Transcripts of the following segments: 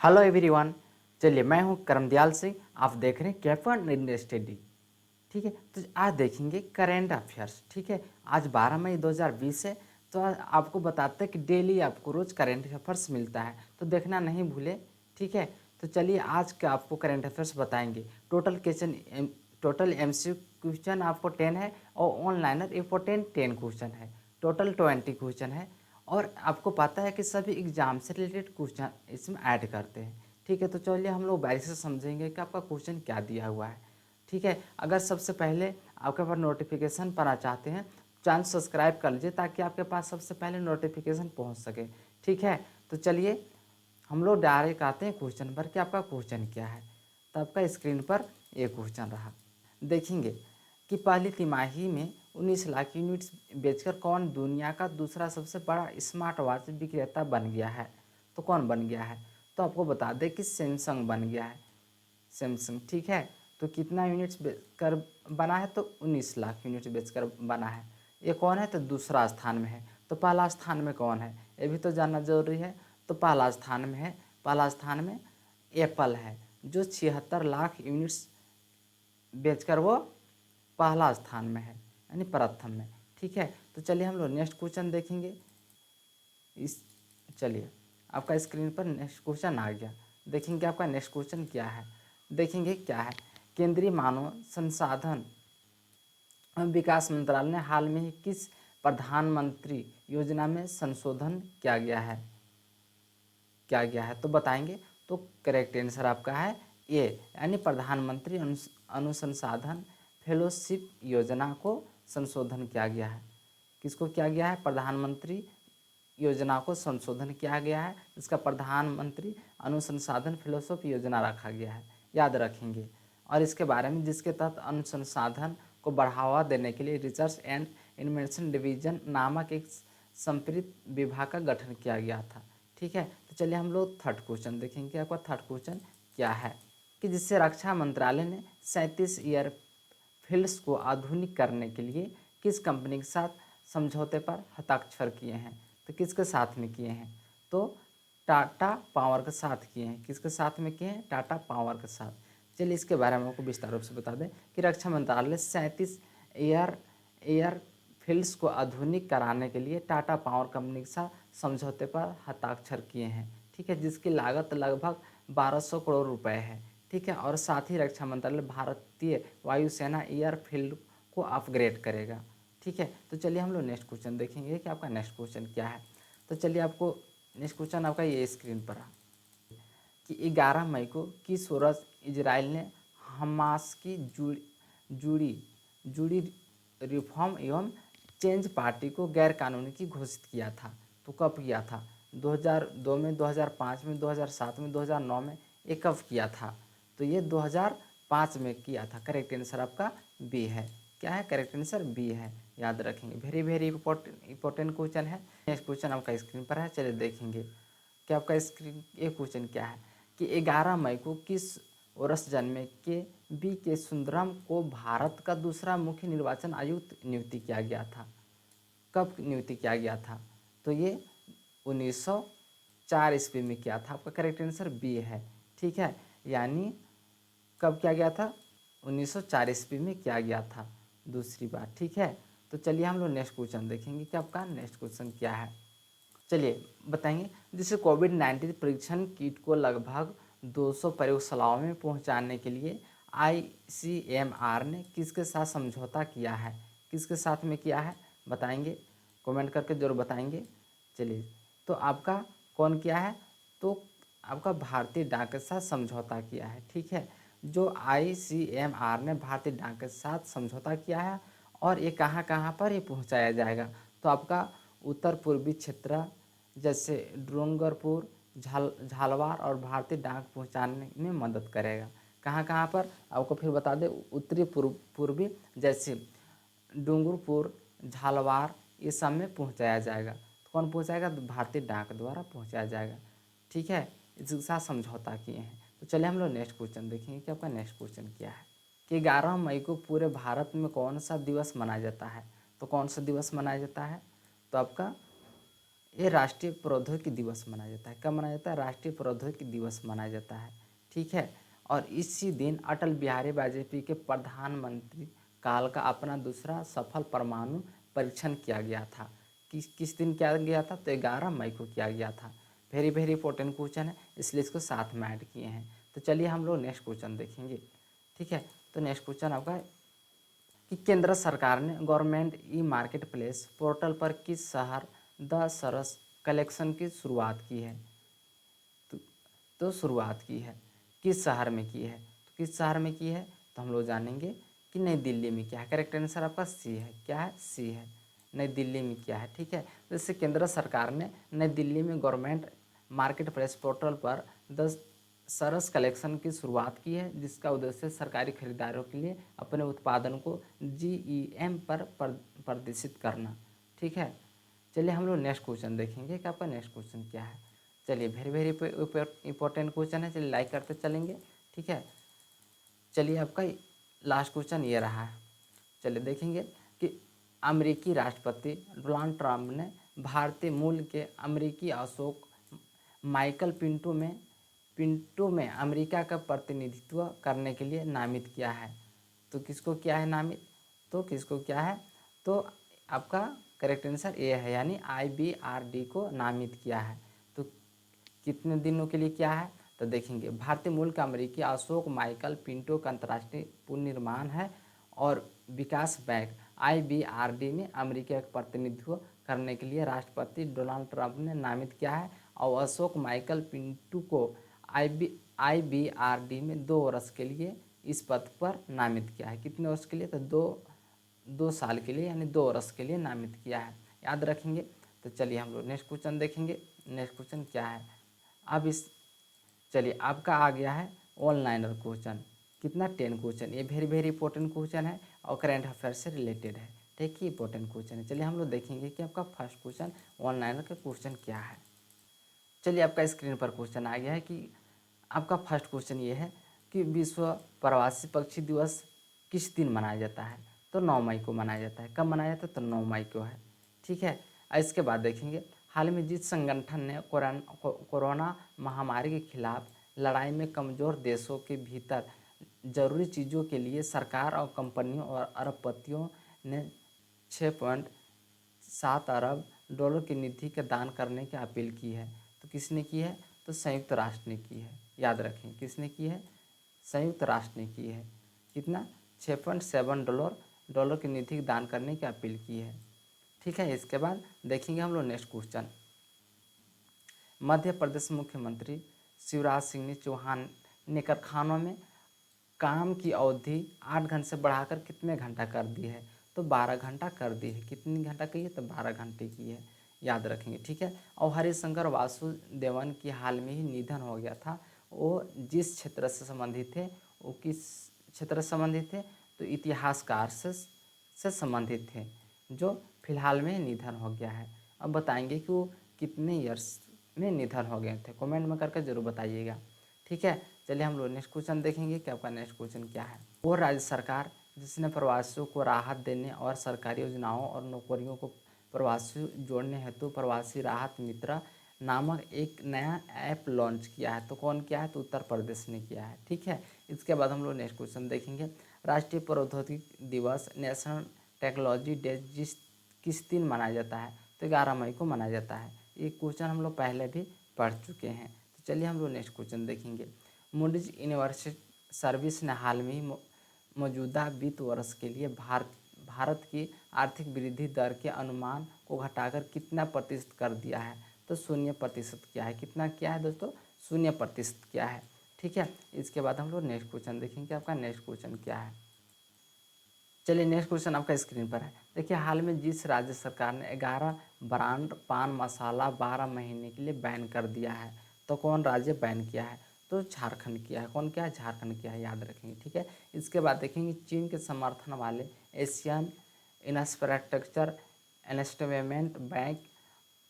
Hello everyone. चलिए, मैं हूं करमदयाल सिंह। आप देख रहे हैं कैफन इंडिया स्टडी। ठीक है, तो आज देखेंगे करेंट अफेयर्स। ठीक है, आज 12 मई 2020 है। तो आज आपको बताते हैं कि डेली आपको रोज़ करेंट अफेयर्स मिलता है, तो देखना नहीं भूले। ठीक है, तो चलिए आज का आपको करेंट अफेयर्स बताएंगे। टोटल एमसीक्यू क्वेश्चन आपको 10 है और ऑनलाइनर इम्पोर्टेंट 10 क्वेश्चन है। टोटल 20 क्वेश्चन है और आपको पता है कि सभी एग्जाम से रिलेटेड क्वेश्चन इसमें ऐड करते हैं। ठीक है, तो चलिए हम लोग बारीक से समझेंगे कि आपका क्वेश्चन क्या दिया हुआ है। ठीक है, अगर सबसे पहले आपके पास नोटिफिकेशन पाना चाहते हैं, चैनल सब्सक्राइब कर लीजिए ताकि आपके पास सबसे पहले नोटिफिकेशन पहुंच सके। ठीक है, तो चलिए हम लोग डायरेक्ट आते हैं क्वेश्चन पर कि आपका क्वेश्चन क्या है। तो आपका स्क्रीन पर ये क्वेश्चन रहा। देखेंगे कि पहली तिमाही में 19 लाख यूनिट्स बेचकर कौन दुनिया का दूसरा सबसे बड़ा स्मार्ट वॉच विक्रेता बन गया है। तो कौन बन गया है, तो आपको बता दें कि सैमसंग बन गया है। सैमसंग। ठीक है, तो कितना यूनिट्स बेचकर बना है, तो 19 लाख यूनिट्स बेचकर बना है। ये कौन है, तो दूसरा स्थान में है। तो पहला स्थान में कौन है, ये भी तो जानना जरूरी है। तो पहला स्थान में है, पहला स्थान में एप्पल है जो 76 लाख यूनिट्स बेचकर वो पहला स्थान में है, यानी प्रथम में। ठीक है, तो चलिए हम लोग नेक्स्ट क्वेश्चन देखेंगे। इस चलिए आपका स्क्रीन पर नेक्स्ट क्वेश्चन आ गया। देखेंगे आपका नेक्स्ट क्वेश्चन क्या है। देखेंगे क्या है। केंद्रीय मानव संसाधन विकास मंत्रालय ने हाल में ही किस प्रधानमंत्री योजना में संशोधन किया गया है, तो बताएंगे। तो करेक्ट आंसर आपका है ए, यानी प्रधानमंत्री अनुसंधान फेलोशिप योजना को संशोधन किया गया है। किसको किया गया है, प्रधानमंत्री योजना को संशोधन किया गया है। इसका प्रधानमंत्री अनुसंधान फेलोशिप योजना रखा गया है, याद रखेंगे। और इसके बारे में जिसके तहत अनुसंधान को बढ़ावा देने के लिए रिसर्च एंड इन्वेंशन डिवीजन नामक एक संप्रीत विभाग का गठन किया गया था। ठीक है, तो चलिए हम लोग थर्ड क्वेश्चन देखेंगे। आपका थर्ड क्वेश्चन क्या है कि जिससे रक्षा मंत्रालय ने 37 एयरफील्ड्स को आधुनिक करने के लिए किस कंपनी के साथ समझौते पर हस्ताक्षर किए हैं। तो किसके साथ में किए हैं, तो टाटा पावर के साथ किए हैं। किसके साथ में किए हैं, टाटा पावर के साथ। चलिए इसके बारे में आपको विस्तार रूप से बता दें कि रक्षा मंत्रालय 37 एयरफील्ड्स को आधुनिक कराने के लिए टाटा पावर कंपनी के साथ समझौते पर हस्ताक्षर किए हैं। ठीक है, जिसकी लागत लगभग 1200 करोड़ रुपए है। ठीक है, और साथ ही रक्षा मंत्रालय भारतीय वायुसेना एयरफील्ड को अपग्रेड करेगा। ठीक है, तो चलिए हम लोग नेक्स्ट क्वेश्चन देखेंगे कि आपका नेक्स्ट क्वेश्चन क्या है। तो चलिए आपको नेक्स्ट क्वेश्चन आपका ये स्क्रीन पर आ कि 11 मई को किस रोज़ इजराइल ने हमास की जुड़ी जुड़ी रिफॉर्म एवं चेंज पार्टी को गैर कानूनी की घोषित किया था। तो कब किया था, 2002 में, 2005 में, 2007 में, 2009 में, ये कब किया था, तो ये 2005 में किया था। करेक्ट आंसर आपका बी है। क्या है, करेक्ट आंसर बी है, याद रखेंगे। वेरी वेरी इंपॉर्टेंट क्वेश्चन है। नेक्स्ट क्वेश्चन आपका स्क्रीन पर है, चलिए देखेंगे कि आपका स्क्रीन ये क्वेश्चन क्या है कि 11 मई को किस वर्ष जन्मे के बी के सुंदरम को भारत का दूसरा मुख्य निर्वाचन आयुक्त नियुक्ति किया गया था। कब नियुक्ति किया गया था, तो ये 1904 ईस्वी में किया था। आपका करेक्ट आंसर बी है। ठीक है, यानी कब किया गया था, 1904 ईस्वी में किया गया था दूसरी बार। ठीक है, तो चलिए हम लोग नेक्स्ट क्वेश्चन देखेंगे कि आपका नेक्स्ट क्वेश्चन क्या है। चलिए बताएंगे, जिससे कोविड-19 परीक्षण किट को लगभग 200 प्रयोगशालाओं में पहुंचाने के लिए आईसीएमआर ने किसके साथ समझौता किया है। किसके साथ में किया है, बताएंगे, कमेंट करके जरूर बताएंगे। चलिए, तो आपका कौन किया है, तो आपका भारतीय डाक के साथ समझौता किया है। ठीक है, जो आईसीएमआर ने भारतीय डाक के साथ समझौता किया है। और ये कहाँ कहाँ पर ये पहुँचाया जाएगा, तो आपका उत्तर पूर्वी क्षेत्र जैसे डूंगरपुर, झालवाड़ और भारतीय डाक पहुंचाने में मदद करेगा। कहाँ कहाँ पर, आपको फिर बता दें, उत्तरी पूर्वी जैसे डूंगरपुर, झालवाड़, ये सब में पहुंचाया जाएगा। तो कौन पहुंचाएगा, तो भारतीय डाक द्वारा पहुंचाया जाएगा। ठीक है, इसके साथ समझौता किए हैं। तो चलिए हम लोग नेक्स्ट क्वेश्चन देखेंगे कि आपका नेक्स्ट क्वेश्चन क्या है कि 11 मई को पूरे भारत में कौन सा दिवस मनाया जाता है। तो कौन सा दिवस मनाया जाता है, तो आपका ये राष्ट्रीय प्रौद्योगिकी दिवस मनाया जाता है। कब मनाया जाता है? राष्ट्रीय प्रौद्योगिकी दिवस मनाया जाता है, ठीक है। और इसी दिन अटल बिहारी वाजपेयी के प्रधानमंत्री काल का अपना दूसरा सफल परमाणु परीक्षण किया गया था। किस दिन किया गया था? तो 11 मई को किया गया था। वेरी वेरी इंपॉर्टेंट क्वेश्चन है, इसलिए इसको साथ में ऐड किए हैं। तो चलिए हम लोग नेक्स्ट क्वेश्चन देखेंगे, ठीक है। तो नेक्स्ट क्वेश्चन आपका कि केंद्र सरकार ने government e market place portal पर किस शहर द सरस कलेक्शन की शुरुआत की है? तो शुरुआत की है किस शहर में की है? तो किस शहर में की है? तो हम लोग जानेंगे कि नई दिल्ली में क्या है। करेक्ट आंसर आपका सी है। क्या है? सी है। नई दिल्ली में क्या है, ठीक है। जैसे केंद्र सरकार ने नई दिल्ली में गवर्नमेंट मार्केट प्लेस पोर्टल पर 10 सरस कलेक्शन की शुरुआत की है, जिसका उद्देश्य सरकारी खरीदारों के लिए अपने उत्पादन को जीईएम पर प्रदर्शित करना, ठीक है। चलिए हम लोग नेक्स्ट क्वेश्चन देखेंगे कि आपका नेक्स्ट क्वेश्चन क्या है। चलिए वेरी वेरी इंपॉर्टेंट क्वेश्चन है, चलिए लाइक करते चलेंगे, ठीक है। चलिए आपका लास्ट क्वेश्चन ये रहा है। चलिए देखेंगे कि अमेरिकी राष्ट्रपति डोनाल्ड ट्रंप ने भारतीय मूल के अमेरिकी अशोक माइकल पिंटो में अमेरिका का प्रतिनिधित्व करने के लिए नामित किया है। तो किसको क्या है नामित? तो किसको क्या है? तो आपका करेक्ट आंसर ए है, यानी IBRD को नामित किया है। तो कितने दिनों के लिए क्या है? तो देखेंगे भारतीय मूल का अमेरिकी अशोक माइकल पिंटो का अंतर्राष्ट्रीय पुनर्निर्माण है और विकास बैंक IBRD में अमेरिका का प्रतिनिधित्व करने के लिए राष्ट्रपति डोनाल्ड ट्रंप ने नामित किया है। और अशोक माइकल पिंटू को IBRD में 2 वर्ष के लिए इस पद पर नामित किया है। कितने वर्ष के लिए? तो 2 साल के लिए, यानी 2 वर्ष के लिए नामित किया है। याद रखेंगे। तो चलिए हम लोग नेक्स्ट क्वेश्चन देखेंगे। नेक्स्ट क्वेश्चन क्या है? अब इस चलिए आपका आ गया है ऑनलाइनर क्वेश्चन। कितना? 10 क्वेश्चन। ये वेरी वेरी इंपॉर्टेंट क्वेश्चन है और करेंट अफेयर से रिलेटेड है, ठीक है। इंपॉर्टेंट क्वेश्चन है। चलिए हम लोग देखेंगे कि आपका फर्स्ट क्वेश्चन ऑनलाइनर का क्वेश्चन क्या है। चलिए आपका स्क्रीन पर क्वेश्चन आ गया है कि आपका फर्स्ट क्वेश्चन ये है कि विश्व प्रवासी पक्षी दिवस किस दिन मनाया जाता है? तो 9 मई को मनाया जाता है। कब मनाया जाता है? तो 9 मई को है, ठीक है। इसके बाद देखेंगे हाल में जिस संगठन ने कोरोना महामारी के खिलाफ लड़ाई में कमज़ोर देशों के भीतर जरूरी चीज़ों के लिए सरकार और कंपनियों और अरबपतियों ने 6.7 अरब डॉलर की निधि का दान करने की अपील की है। तो किसने की है? तो संयुक्त राष्ट्र ने की है। याद रखें, किसने की है? संयुक्त राष्ट्र ने की है। कितना? 6.7 डॉलर की निधि दान करने की अपील की है, ठीक है। इसके बाद देखेंगे हम लोग नेक्स्ट क्वेश्चन। मध्य प्रदेश मुख्यमंत्री शिवराज सिंह चौहान ने कारखानों में काम की अवधि 8 घंटे से बढ़ाकर कितने घंटा कर दी है? तो 12 घंटा कर दी है। कितनी घंटा की है? तो 12 घंटे की है। याद रखेंगे, ठीक है। और हरिशंकर वासुदेवन की हाल में ही निधन हो गया था। वो जिस क्षेत्र से संबंधित थे, वो किस क्षेत्र से संबंधित थे? तो इतिहासकार से संबंधित थे, जो फिलहाल में निधन हो गया है। अब बताएंगे कि वो कितने ईयर्स में निधन हो गए थे, कमेंट में करके जरूर बताइएगा, ठीक है। चलिए हम लोग नेक्स्ट क्वेश्चन देखेंगे कि आपका नेक्स्ट क्वेश्चन क्या है। वो राज्य सरकार जिसने प्रवासियों को राहत देने और सरकारी योजनाओं और नौकरियों को प्रवासी जोड़ने हेतु प्रवासी राहत मित्र नामक एक नया ऐप लॉन्च किया है। तो कौन किया है? तो उत्तर प्रदेश ने किया है, ठीक है। इसके बाद हम लोग नेक्स्ट क्वेश्चन देखेंगे। राष्ट्रीय प्रौद्योगिकी दिवस नेशनल टेक्नोलॉजी डे किस दिन मनाया जाता है? तो 11 मई को मनाया जाता है। ये क्वेश्चन हम लोग पहले भी पढ़ चुके हैं। तो चलिए हम लोग नेक्स्ट क्वेश्चन देखेंगे। मूडीज यूनिवर्सिटी सर्विस ने हाल में ही मौजूदा वित्त वर्ष के लिए भारत की आर्थिक वृद्धि दर के अनुमान को घटाकर कितना प्रतिशत कर दिया है? तो 0% किया है। कितना किया है दोस्तों? 0% किया है, ठीक है। इसके बाद हम लोग नेक्स्ट क्वेश्चन देखेंगे। आपका नेक्स्ट क्वेश्चन क्या है? चलिए नेक्स्ट क्वेश्चन आपका स्क्रीन पर है। देखिए हाल में जिस राज्य सरकार ने 11 ब्रांड पान मसाला 12 महीने के लिए बैन कर दिया है, तो कौन राज्य बैन किया है? तो झारखंड किया है। कौन किया है? झारखंड किया है। याद रखेंगे, ठीक है। इसके बाद देखेंगे चीन के समर्थन वाले Asian infrastructure investment bank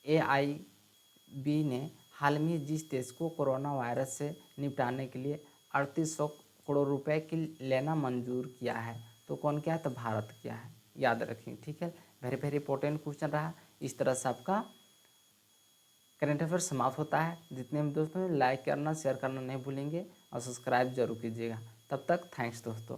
AIB ने हाल में जिस देश को कोरोना वायरस से निपटाने के लिए 3800 करोड़ रुपए की लेना मंजूर किया है, तो कौन किया है? तो भारत किया है। याद रखें, ठीक है। वेरी वेरी इंपॉर्टेंट क्वेश्चन रहा। इस तरह से आपका करेंट अफेयर समाप्त होता है। जितने भी दोस्तों लाइक करना, शेयर करना नहीं भूलेंगे और सब्सक्राइब जरूर कीजिएगा। तब तक थैंक्स दोस्तों।